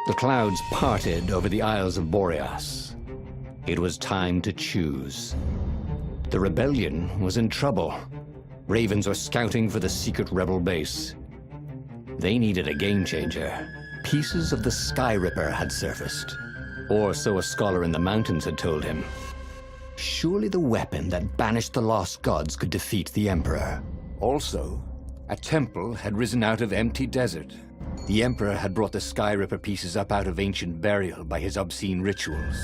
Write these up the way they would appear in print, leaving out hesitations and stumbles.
The clouds parted over the Isles of Boreas. It was time to choose. The rebellion was in trouble. Ravens were scouting for the secret rebel base. They needed a game changer. Pieces of the Sky Ripper had surfaced. Or so a scholar in the mountains had told him. Surely the weapon that banished the lost gods could defeat the Emperor. Also, a temple had risen out of empty desert. The Emperor had brought the Sky Ripper pieces up out of ancient burial by his obscene rituals.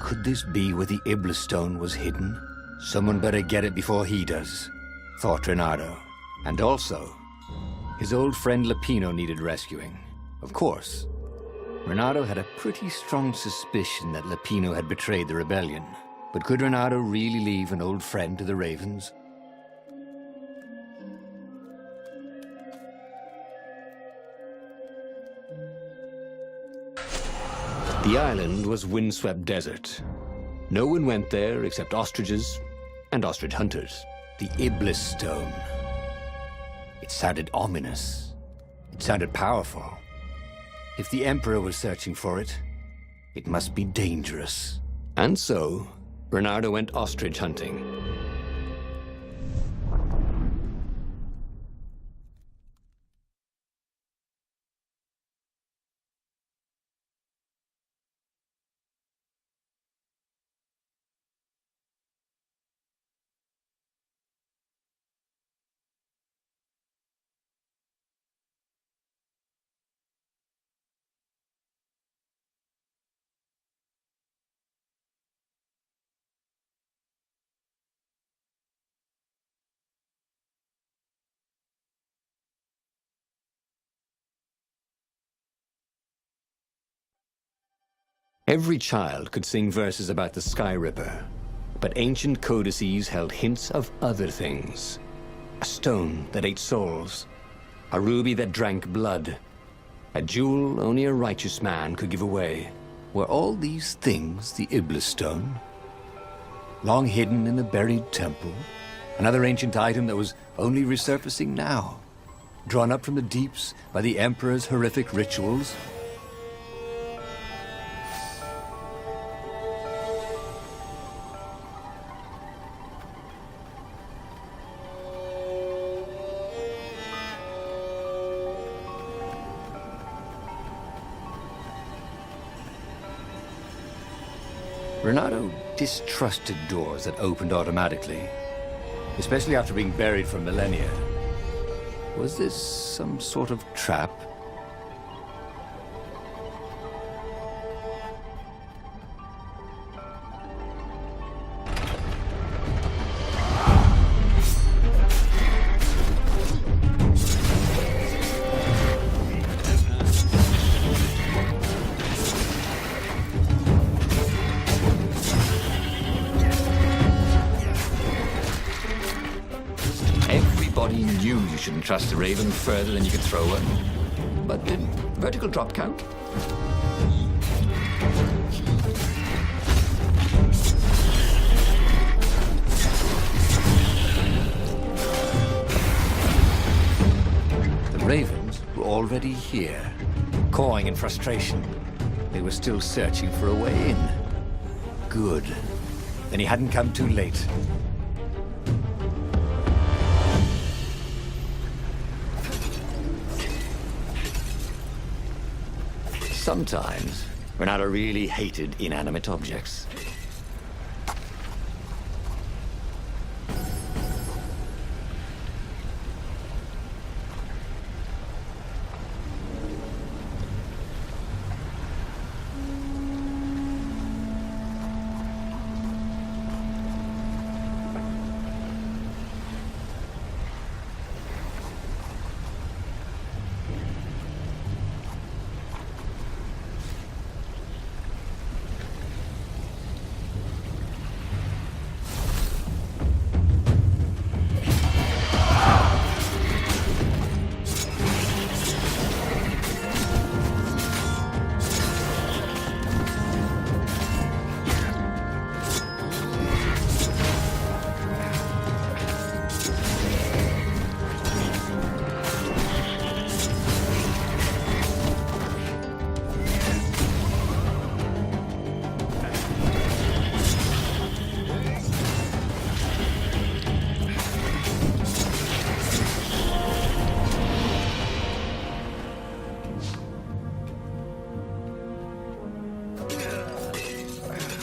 Could this be where the Iblis Stone was hidden? Someone better get it before he does, thought Renato. And also, his old friend Lupino needed rescuing. Of course, Renato had a pretty strong suspicion that Lupino had betrayed the rebellion. But could Renato really leave an old friend to the Ravens? The island was windswept desert. No one went there except ostriches and ostrich hunters. The Iblis Stone. It sounded ominous. It sounded powerful. If the Emperor was searching for it, it must be dangerous. And so, Bernardo went ostrich hunting. Every child could sing verses about the Sky Ripper, but ancient codices held hints of other things. A stone that ate souls, a ruby that drank blood, a jewel only a righteous man could give away. Were all these things the Iblis Stone? Long hidden in a buried temple? Another ancient item that was only resurfacing now? Drawn up from the deeps by the Emperor's horrific rituals? Renato distrusted doors that opened automatically, especially after being buried for millennia. Was this some sort of trap? Everybody knew you shouldn't trust a raven further than you could throw one. But did vertical drop count? The ravens were already here, cawing in frustration. They were still searching for a way in. Good. Then he hadn't come too late. Sometimes, Renato really hated inanimate objects.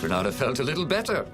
Renata felt a little better.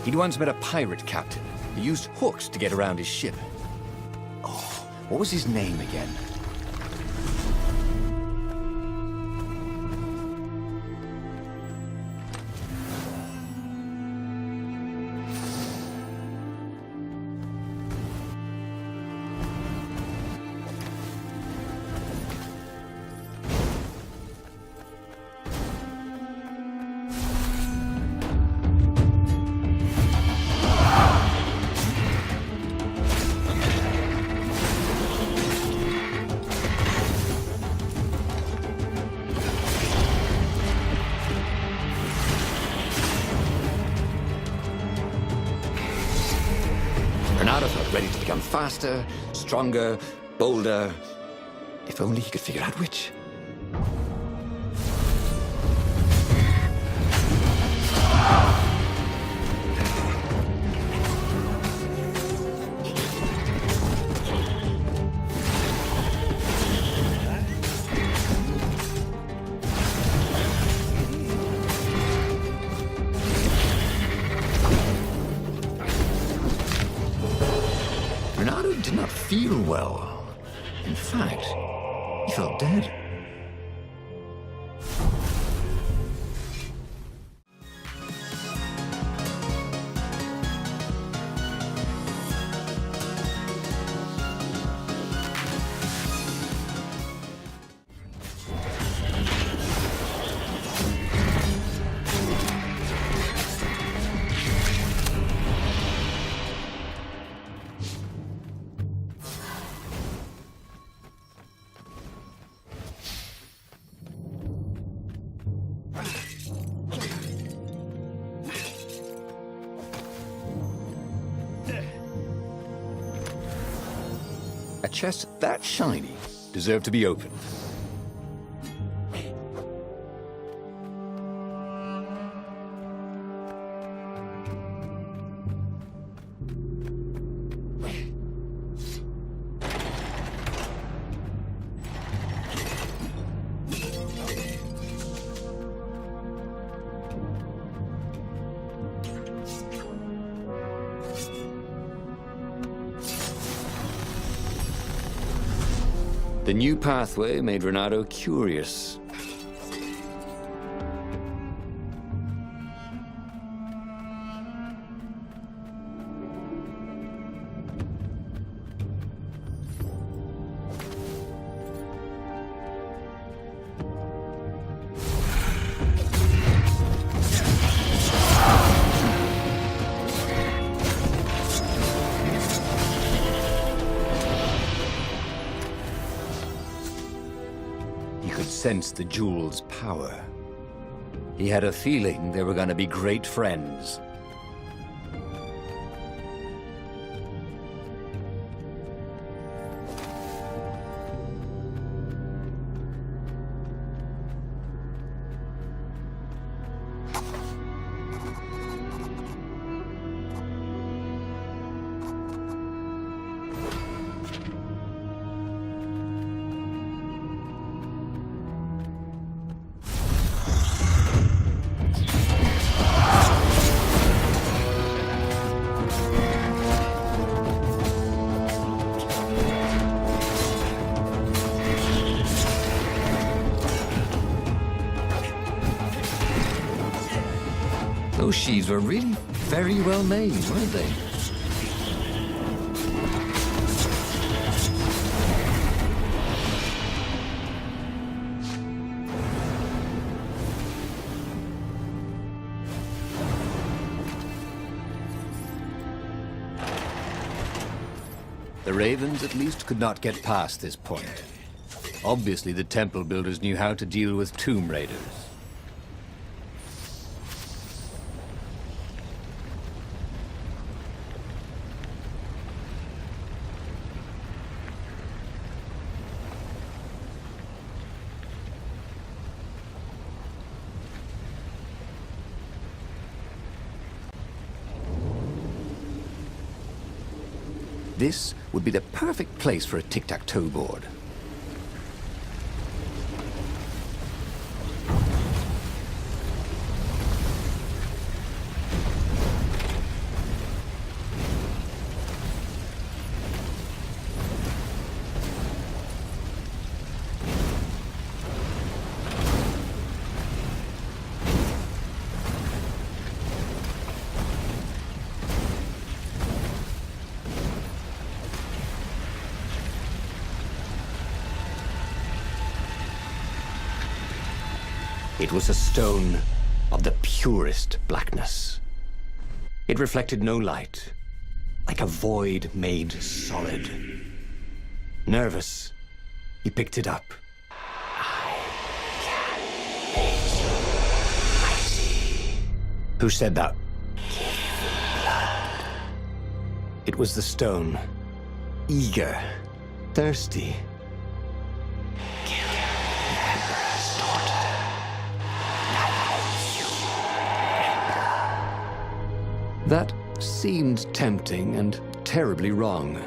He'd once met a pirate captain who used hooks to get around his ship. Oh, what was his name again? Renato felt ready to become faster, stronger, bolder. If only he could figure out which. Renato did not feel well. In fact, he felt dead. A chest that shiny deserved to be opened. The new pathway made Renato curious. He could sense the jewel's power. He had a feeling they were going to be great friends. Those sheaves were really very well made, weren't they? The Ravens at least could not get past this point. Obviously, the temple builders knew how to deal with tomb raiders. This would be the perfect place for a tic-tac-toe board. It was a stone of the purest blackness. It reflected no light, like a void made solid. Nervous, he picked it up. I can make you mighty. Who said that? Give me blood. It was the stone, eager, thirsty. That seemed tempting and terribly wrong.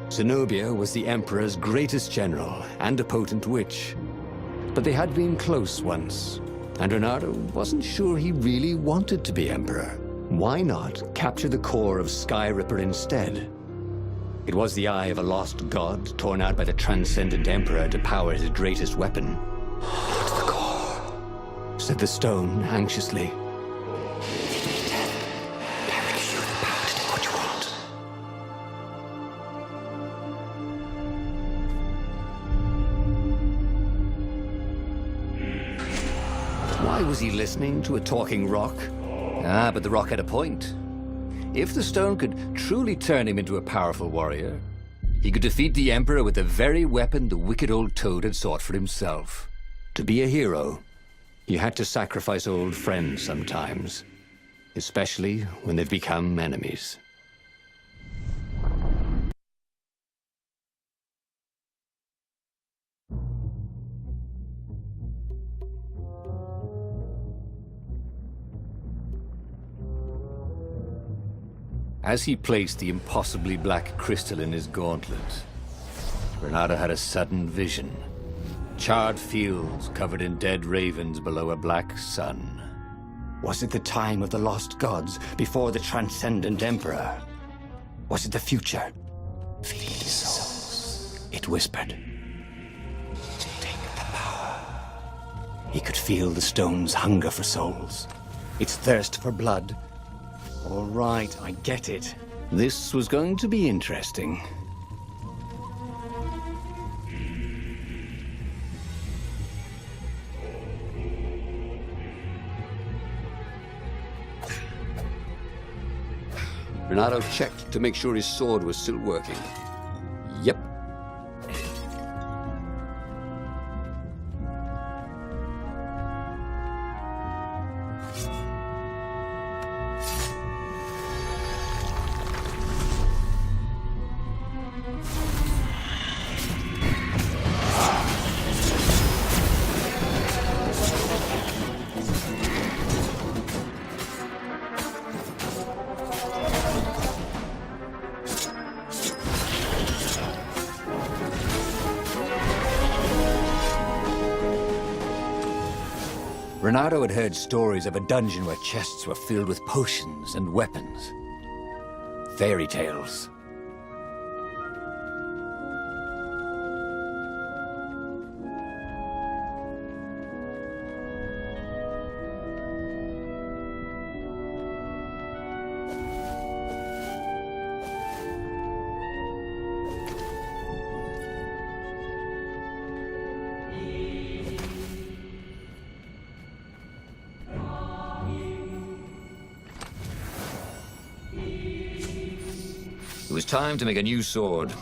Zenobia was the Emperor's greatest general and a potent witch. But they had been close once, and Renato wasn't sure he really wanted to be Emperor. Why not capture the core of Sky Ripper instead? It was the eye of a lost god torn out by the Transcendent Emperor to power his greatest weapon. Not the core, said the stone anxiously. Why was he listening to a talking rock? Ah, but the rock had a point. If the stone could truly turn him into a powerful warrior, he could defeat the Emperor with the very weapon the wicked old toad had sought for himself. To be a hero, you had to sacrifice old friends sometimes, especially when they've become enemies. As he placed the impossibly black crystal in his gauntlet, Renato had a sudden vision. Charred fields covered in dead ravens below a black sun. Was it the time of the lost gods before the Transcendent Emperor? Was it the future? Feed the souls, it whispered. Take the power. He could feel the stone's hunger for souls, its thirst for blood. All right, I get it. This was going to be interesting. Renato checked to make sure his sword was still working. Yep. Renato had heard stories of a dungeon where chests were filled with potions and weapons. Fairy tales. was time to make a new sword.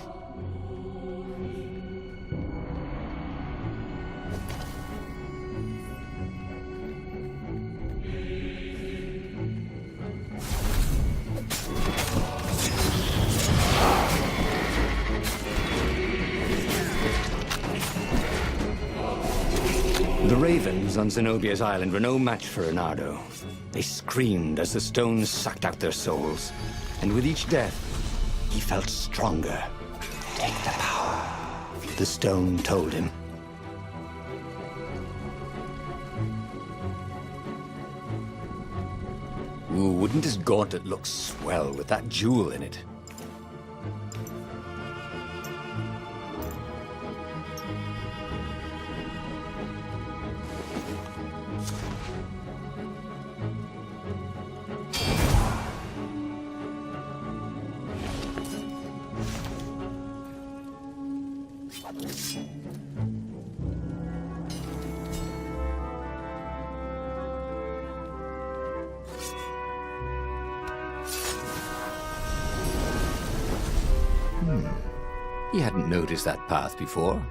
The ravens on Zenobia's island were no match for Reynardo. They screamed as the stones sucked out their souls. And with each death, he felt stronger. Take the power, the stone told him. Ooh, wouldn't his gauntlet look swell with that jewel in it? He hadn't noticed that path before.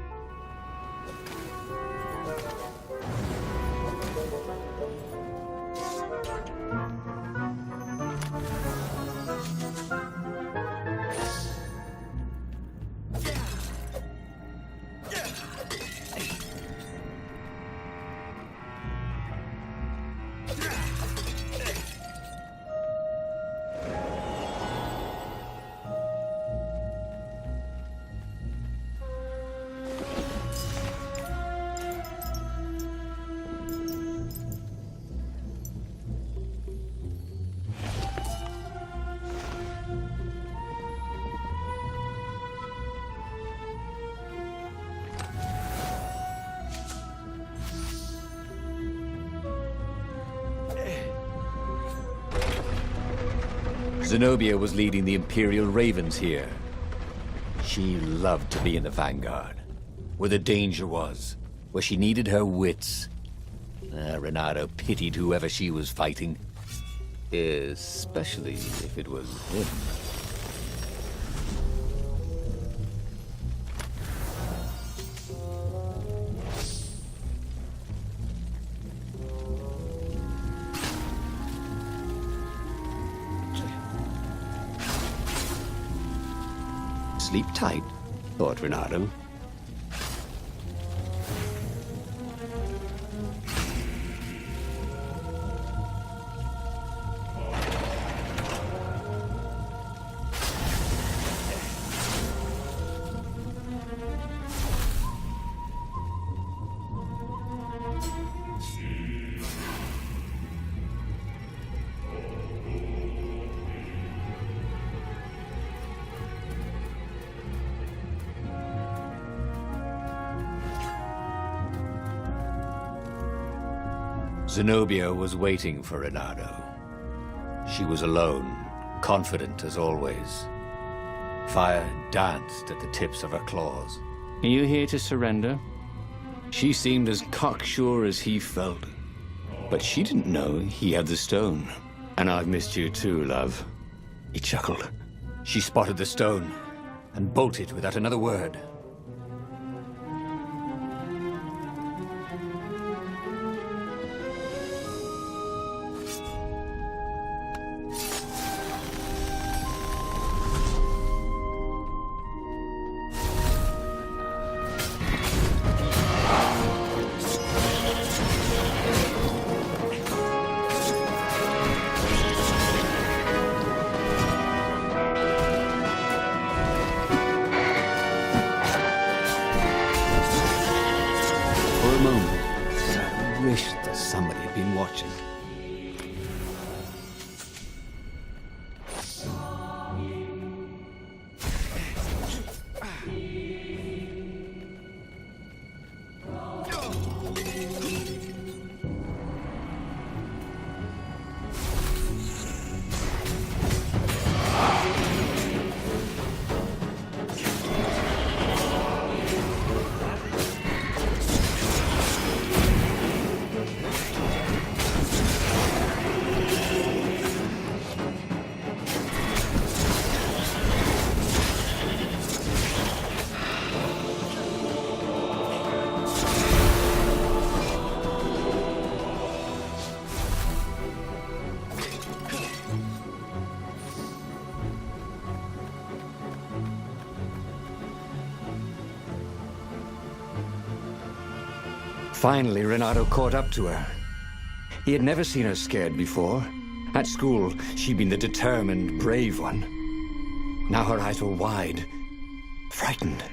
Zenobia was leading the Imperial Ravens here. She loved to be in the vanguard, where the danger was, where she needed her wits. Reynardo pitied whoever she was fighting, especially if it was him. Sleep tight, thought Reynardo. Zenobia was waiting for Reynardo. She was alone, confident as always. Fire danced at the tips of her claws. Are you here to surrender? She seemed as cocksure as he felt. But she didn't know he had the stone. And I've missed you too, love. He chuckled. She spotted the stone and bolted without another word. I wish that somebody had been watching. Finally, Renato caught up to her. He had never seen her scared before. At school, she'd been the determined, brave one. Now her eyes were wide, frightened.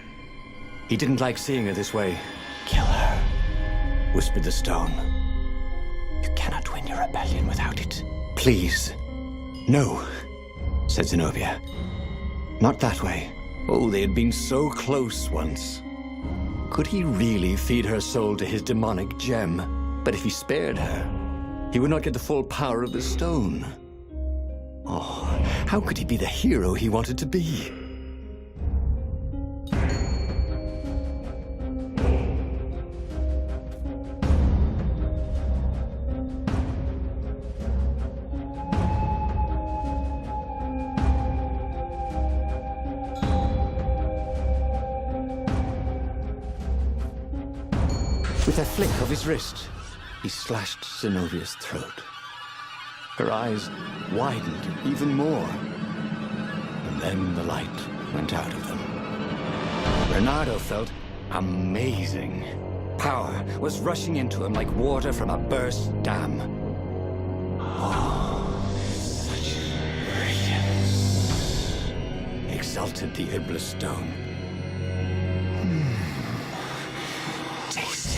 He didn't like seeing her this way. "Kill her," whispered the stone. "You cannot win your rebellion without it." "Please." "No," said Zenobia. "Not that way." Oh, they had been so close once. Could he really feed her soul to his demonic gem? But if he spared her, he would not get the full power of the stone. Oh, how could he be the hero he wanted to be? With a flick of his wrist, he slashed Zenobia's throat. Her eyes widened even more. And then the light went out of them. Renato felt amazing. Power was rushing into him like water from a burst dam. Oh, such brilliance, exulted the Iblis Stone. Tasty.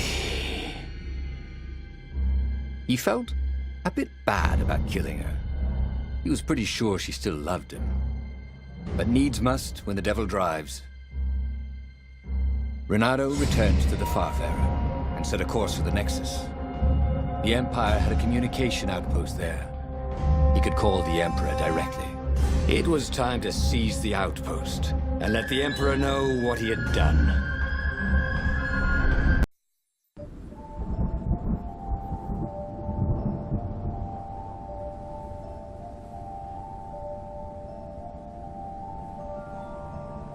He felt a bit bad about killing her. He was pretty sure she still loved him. But needs must when the devil drives. Renato returned to the Farfarer and set a course for the Nexus. The Empire had a communication outpost there. He could call the Emperor directly. It was time to seize the outpost and let the Emperor know what he had done.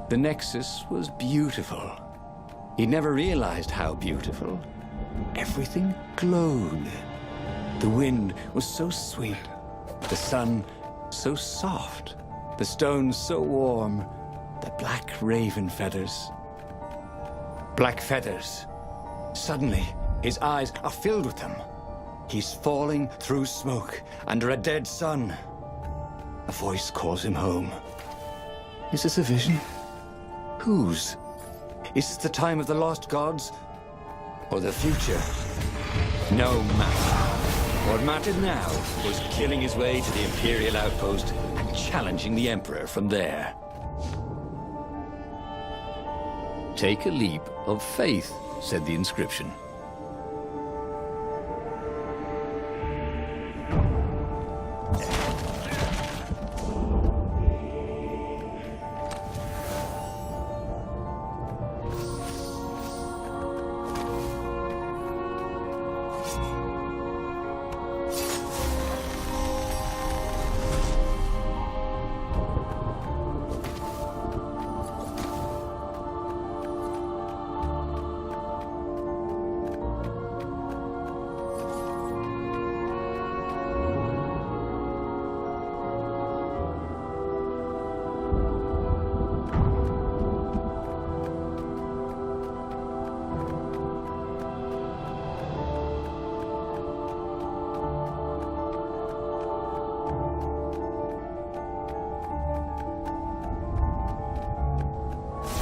The Nexus was beautiful. He'd never realized how beautiful. Everything glowed. The wind was so sweet. The sun so soft. The stones so warm. The black raven feathers. Black feathers. Suddenly, his eyes are filled with them. He's falling through smoke under a dead sun. A voice calls him home. Is this a vision? Whose? Is this the time of the lost gods? Or the future? No matter. What mattered now was killing his way to the Imperial outpost and challenging the Emperor from there. Take a leap of faith, said the inscription.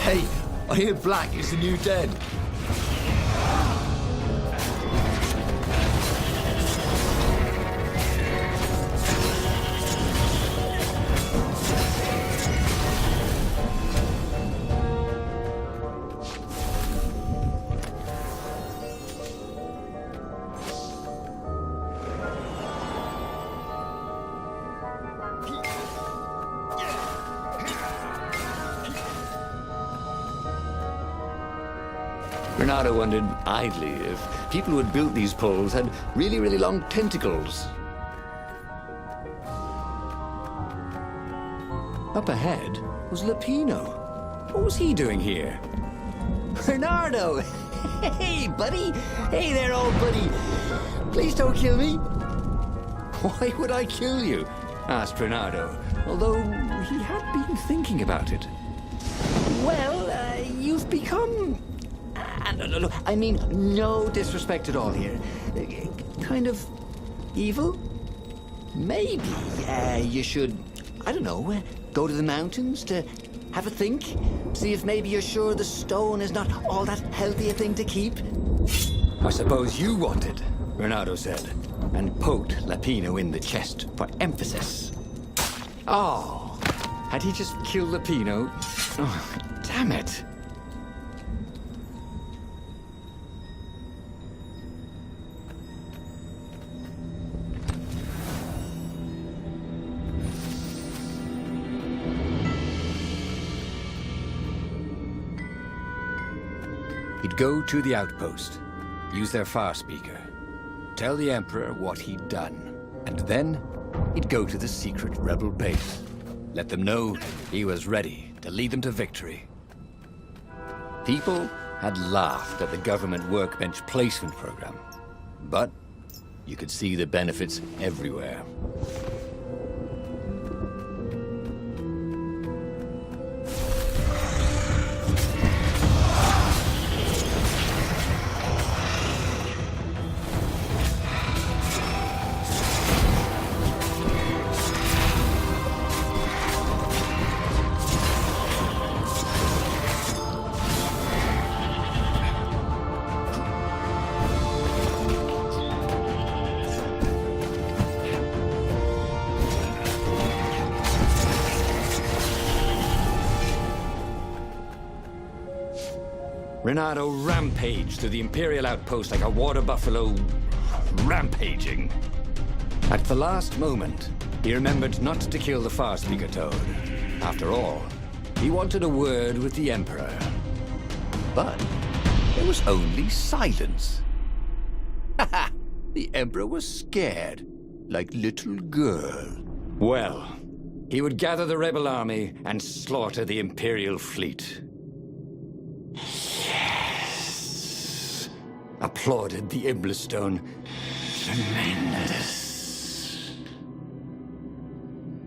Hey, I hear black is the new dead. Renato wondered idly if people who had built these poles had really, really long tentacles. Up ahead was Lapino. What was he doing here? Renato! Hey, buddy! Hey there, old buddy! Please don't kill me! Why would I kill you? Asked Renato, although he had been thinking about it. Well, you've become No, I mean, no disrespect at all here. Kind of evil? Maybe you should, I don't know, go to the mountains to have a think? See if maybe you're sure the stone is not all that healthy a thing to keep? I suppose you wanted, Renato said, and poked Lapino in the chest for emphasis. Oh, had he just killed Lapino? Oh, damn it. He'd go to the outpost, use their far speaker, tell the Emperor what he'd done, and then he'd go to the secret rebel base, let them know he was ready to lead them to victory. People had laughed at the government workbench placement program, but you could see the benefits everywhere. Renato rampaged through the Imperial outpost like a water buffalo rampaging. At the last moment, he remembered not to kill the far speaker toad. After all, he wanted a word with the Emperor. But there was only silence. The Emperor was scared, like little girl. Well, he would gather the rebel army and slaughter the Imperial fleet. Applauded the Iblis Stone. Tremendous.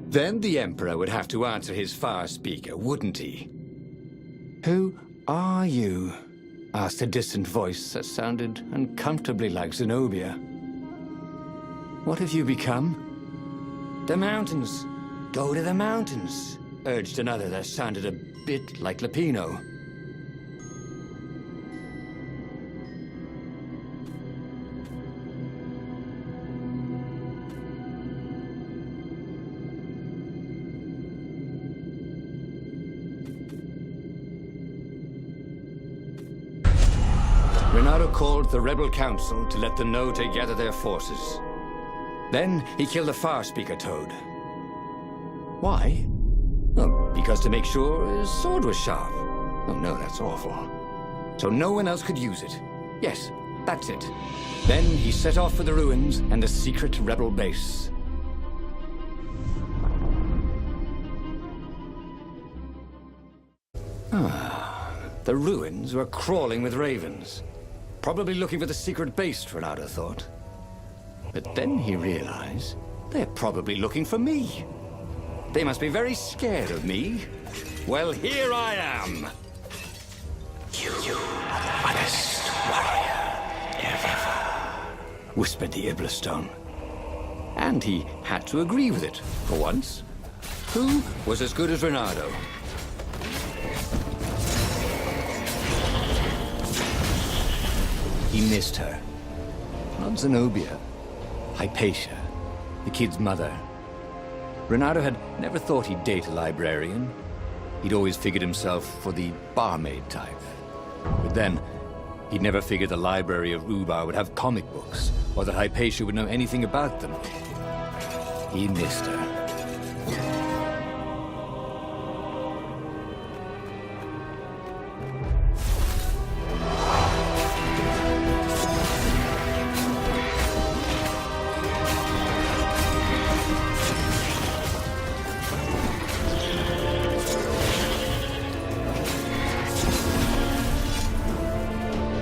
Then the Emperor would have to answer his far speaker, wouldn't he? Who are you? Asked a distant voice that sounded uncomfortably like Zenobia. What have you become? The mountains. Go to the mountains, urged another that sounded a bit like Lapino. Renato called the Rebel Council to let them know to gather their forces. Then he killed the far speaker toad. Why? Oh, because to make sure his sword was sharp. Oh no, that's awful. So no one else could use it. Yes, that's it. Then he set off for the ruins and the secret rebel base. The ruins were crawling with ravens. Probably looking for the secret base, Renato thought. But then he realized they're probably looking for me. They must be very scared of me. Well, here I am. You are the finest warrior ever, whispered the Iblis Stone. And he had to agree with it, for once. Who was as good as Renato? He missed her. Not Zenobia. Hypatia, the kid's mother. Renato had never thought he'd date a librarian. He'd always figured himself for the barmaid type. But then, he'd never figured the library of Ubar would have comic books, or that Hypatia would know anything about them. He missed her.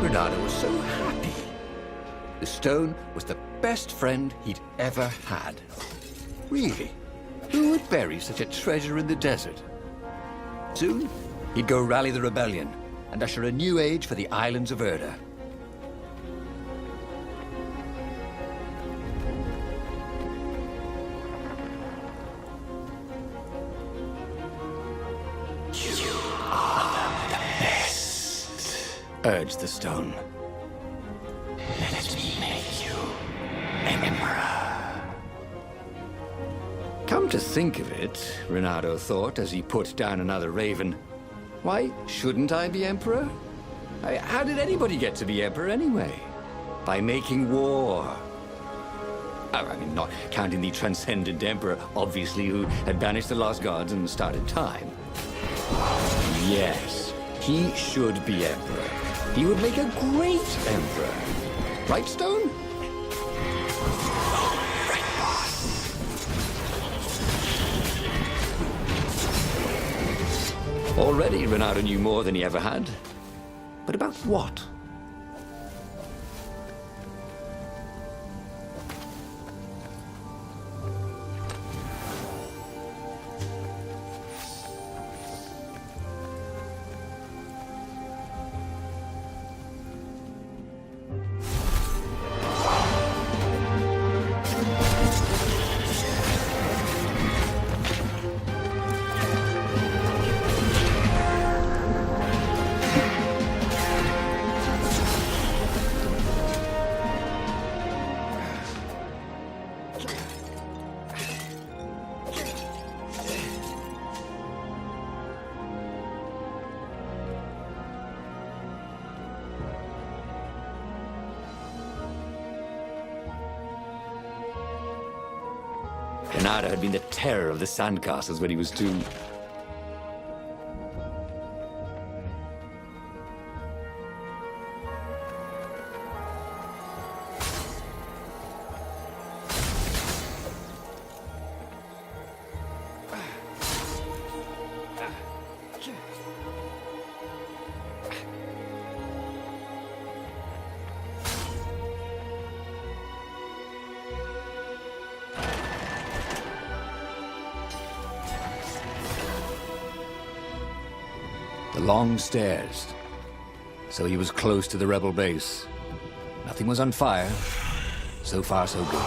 Renato was so happy. The stone was the best friend he'd ever had. Really? Who would bury such a treasure in the desert? Soon, he'd go rally the rebellion and usher a new age for the islands of Erda. Urged the stone. Let me make you Emperor. Come to think of it, Renato thought as he put down another raven, why shouldn't I be Emperor? How did anybody get to be Emperor anyway? By making war. I mean, not counting the transcendent Emperor, obviously, who had banished the lost gods and started time. Yes, he should be Emperor. He would make a great Emperor. Right, Stone? Right, boss. Already, Renato knew more than he ever had. But about what? Renato had been the terror of the sandcastles when he was 2. The long stairs. So he was close to the rebel base. Nothing was on fire. So far, so good.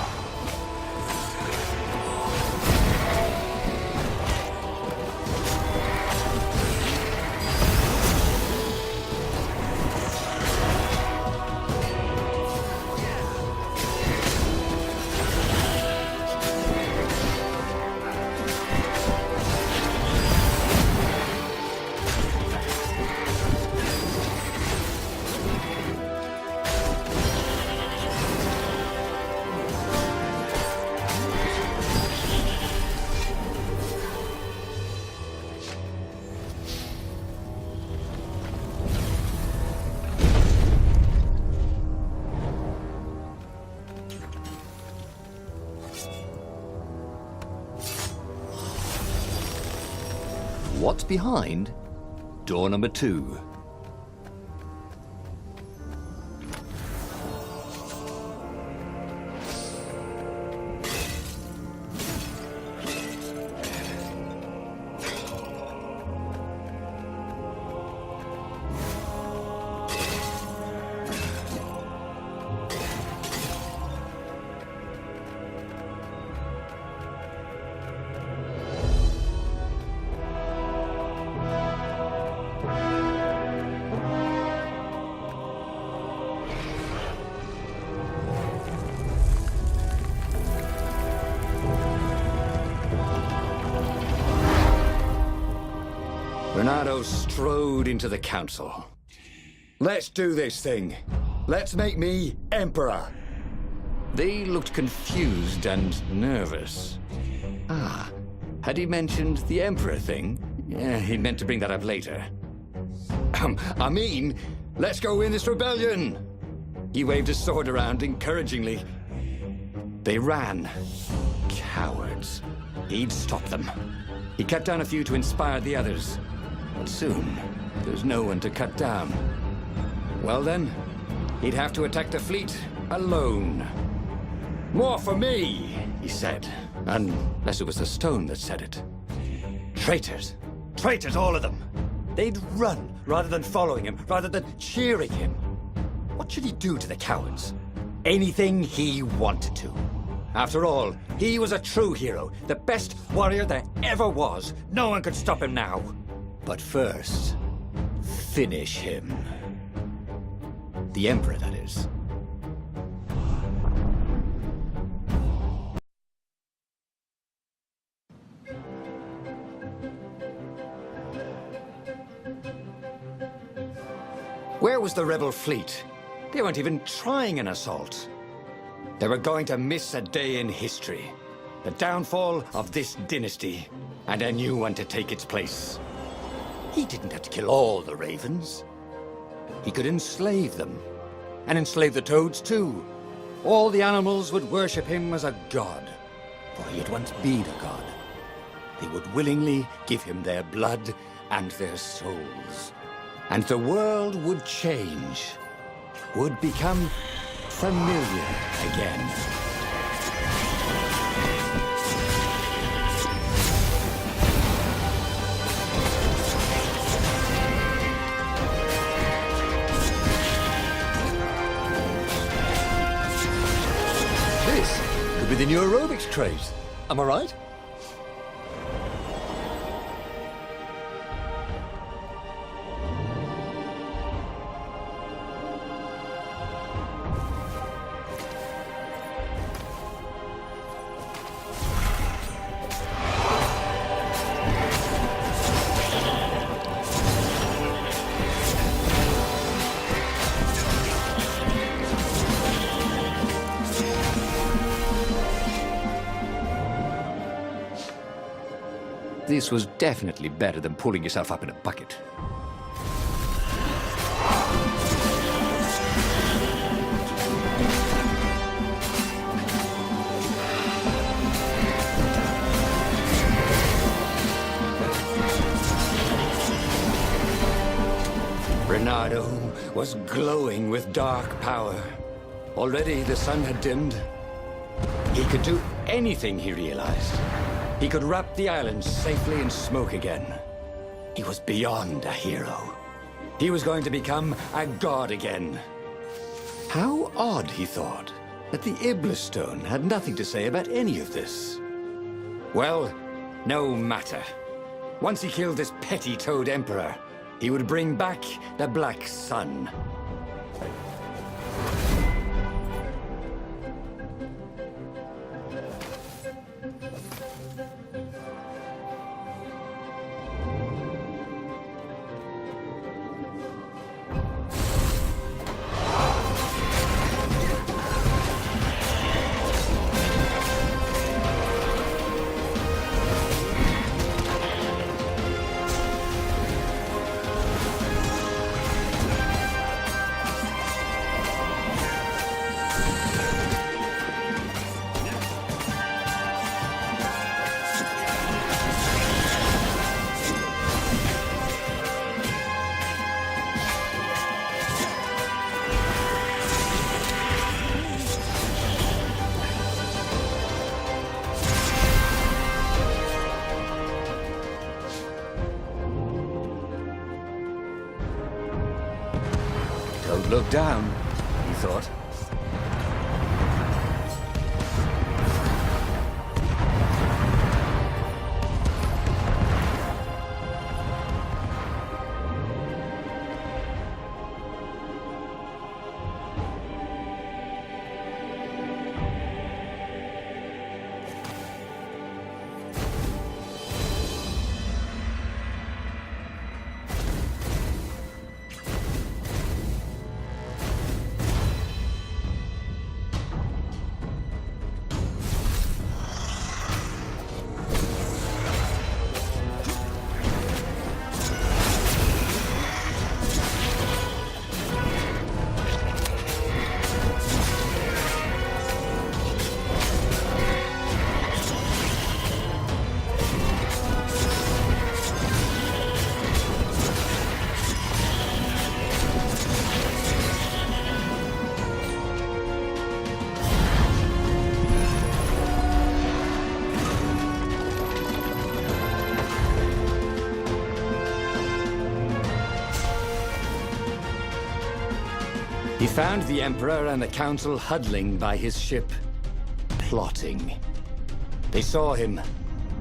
What's behind door number 2? Renato strode into the council. Let's do this thing. Let's make me Emperor. They looked confused and nervous. Ah, had he mentioned the Emperor thing? Yeah, he'd meant to bring that up later. I mean, let's go win this rebellion. He waved his sword around encouragingly. They ran. Cowards. He'd stop them. He cut down a few to inspire the others. But soon, there's no one to cut down. Well then, he'd have to attack the fleet alone. More for me, he said. Unless it was the stone that said it. Traitors. Traitors, all of them. They'd run rather than following him, rather than cheering him. What should he do to the cowards? Anything he wanted to. After all, he was a true hero, the best warrior there ever was. No one could stop him now. But first, finish him. The Emperor, that is. Where was the rebel fleet? They weren't even trying an assault. They were going to miss a day in history. The downfall of this dynasty, and a new one to take its place. He didn't have to kill all the ravens. He could enslave them. And enslave the toads too. All the animals would worship him as a god. For he had once been a god. They would willingly give him their blood and their souls. And the world would change. Would become familiar again. This could be the new aerobics craze. Am I right? This was definitely better than pulling yourself up in a bucket. Reynardo was glowing with dark power. Already the sun had dimmed. He could do anything, he realized. He could wrap the island safely in smoke again. He was beyond a hero. He was going to become a god again. How odd, he thought, that the Iblis Stone had nothing to say about any of this. Well, no matter. Once he killed this petty toad emperor, he would bring back the Black Sun. Don't look down, he thought. He found the Emperor and the Council huddling by his ship, plotting. They saw him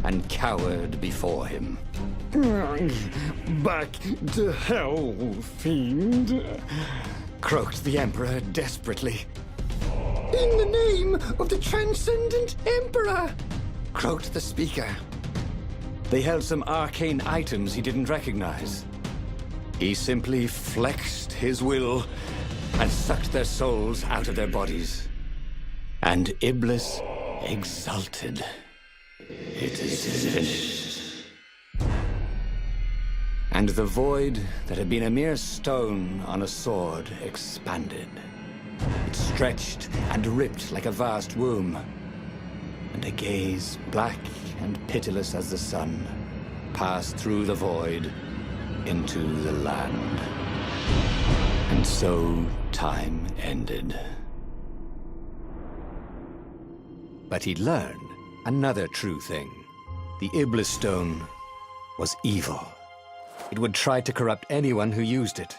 and cowered before him. Back to hell, fiend. Croaked the Emperor desperately. In the name of the Transcendent Emperor! Croaked the speaker. They held some arcane items he didn't recognize. He simply flexed his will and sucked their souls out of their bodies. And Iblis exulted. It is finished. And the void that had been a mere stone on a sword expanded. It stretched and ripped like a vast womb. And a gaze, black and pitiless as the sun, passed through the void into the land. And so time ended. But he'd learned another true thing. The Iblis Stone was evil. It would try to corrupt anyone who used it.